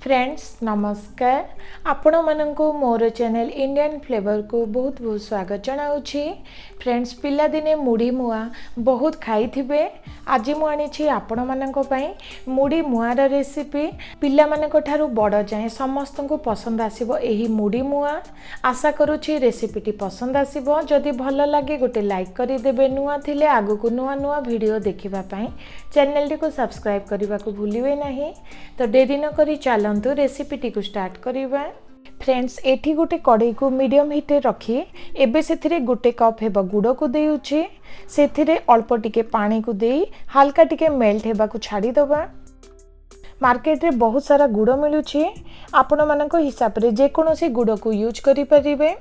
Friends नमस्कार आपण माननको मोर channel Indian flavour को बहुत बहुत स्वागत जनाऊँगी। फ्रेंड्स पिला दिने मुढ़ी मुआ बहुत खाई थिबे। आज मु आनी आपण माननको पई मुढ़ी मुआर रेसिपी पिला माननको ठारू बड़ जाए समस्त को पसंद आसीबो एही मुढ़ी मुआ। आशा करूछि रेसिपीटी पसंद आसीबो। जदि भल लगे गोटे लाइक करि देबे। नुआ थिले आगु को नुआ नुआ वीडियो देखिबा पई चैनल को सब्सक्राइब करबा को भूलिबे नाही। तो देरी न करी चलंतु रेसिपीटी को स्टार्ट करिबा। फ्रेंड्स एठी गोटे कड़ाई को मीडियम हीट रे रखी एबे सेथिरे गोटे कप हेबा गुड़ को देउछि। सेथिरे अल्प टिके पानी को देई हल्का टिके मेल्ट हेबा को छाड़ी दबा। मार्केट रे बहुत सारा गुड़ मिलुछि। आपण मानको हिसाब रे जे कोनोसी गुड़ को यूज करि परिबे।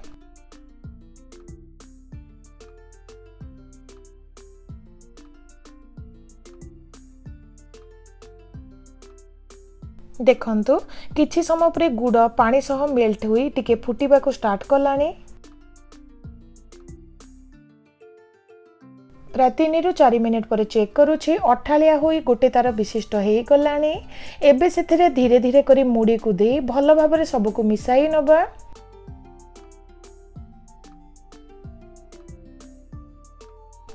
देखंतु किछि समय पर गुड़ पानी सह मेल्ट हुई टिके फुटिबा को स्टार्ट कलानी। प्राय 3 रु 4 मिनिट पर चेक करूछि। अठालिया हुई गोटे तार विशिष्ट हेई गलानी। एबे सेथिरे धीरे धीरे करी मुड़ी को देई भल भाबरे सब को मिसाई नबा।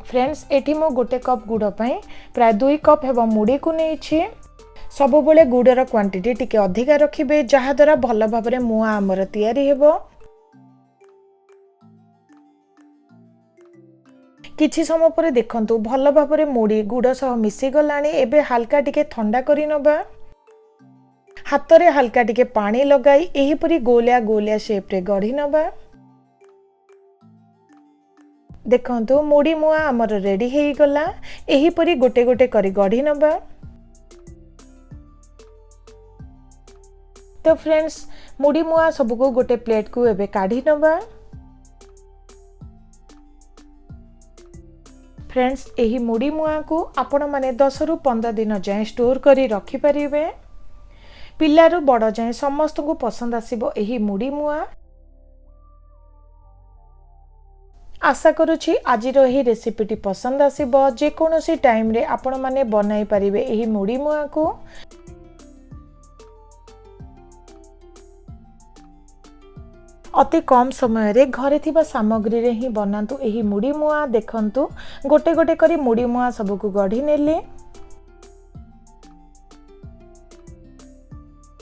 फ्रेंड्स एठी मो गोटे कप गुड़ पई प्राय 2 कप हेबा मुड़ी को नेछि। सब बेले गुड़र क्वांटिटी टिके अधिका रखिबे जहा द्वारा भल भाबरे मुआ आमर तैयारी हेबो। किछि समय पर देखंतु भल भाबरे मुड़ी गुड़ सह मिसी गलानी। एबे हल्का टिके ठंडा करि नबा। हाथ रे हल्का टिके पानी लगाई एही परी गोलिया गोलिया शेप रे गढ़ी नबा। देखंतु मुड़ी मुआ आमर रेडी हेई गला। एही परी गोटे गोटे करी गढ़ी नबा। तो फ्रेंड्स मुड़ी मुआ सबको गोटे प्लेट को एबे काढ़ी नबा। फ्रेंड्स एही मुड़ी मुआ को आपण माने 10 रु 15 दिन जाए स्टोर करी रखि परिबे। पिला रु बड़ जाए समस्त को पसंद आसीबो एही मुड़ी मुआ। आशा करूछि आज एही रेसिपीटी पसंद आसीबो। जे कोनोसी टाइम रे आपण माने बनाई परिबे एही मुड़ी मुआ को। अति कम समय रे घरे थिबा सामग्री रे ही बनातु एही मुड़ी मुआ। देखंतु गोटे गोटे करी मुड़ी मुआ सब को गढ़ी नेले।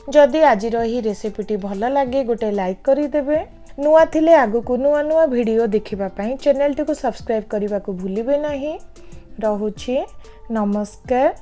जदि आज एही रेसिपीटी भल लगे गोटे लाइक करि देबे। नुआ थिले आगु को नुआ नुआ वीडियो देखिबा पई चैनल को सब्सक्राइब करबा को भूलिबे नाही। रहुछि नमस्कार।